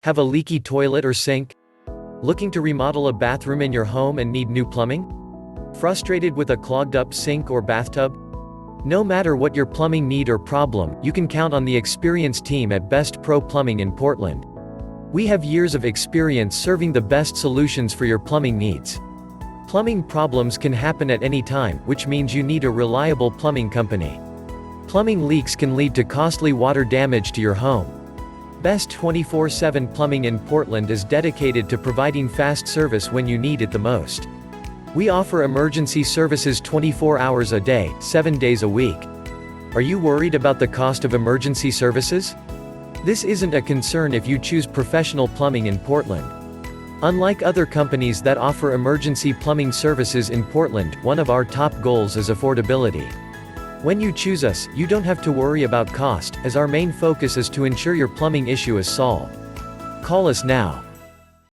Have a leaky toilet or sink? Looking to remodel a bathroom in your home and need new plumbing? Frustrated with a clogged up sink or bathtub? No matter what your plumbing need or problem, you can count on the experienced team at Best Pro Plumbing in Portland. We have years of experience serving the best solutions for your plumbing needs. Plumbing problems can happen at any time, which means you need a reliable plumbing company. Plumbing leaks can lead to costly water damage to your home. Best 24/7 Plumbing in Portland is dedicated to providing fast service when you need it the most. We offer emergency services 24 hours a day, 7 days a week. Are you worried about the cost of emergency services? This isn't a concern if you choose professional plumbing in Portland. Unlike other companies that offer emergency plumbing services in Portland, one of our top goals is affordability. When you choose us, you don't have to worry about cost, as our main focus is to ensure your plumbing issue is solved. Call us now.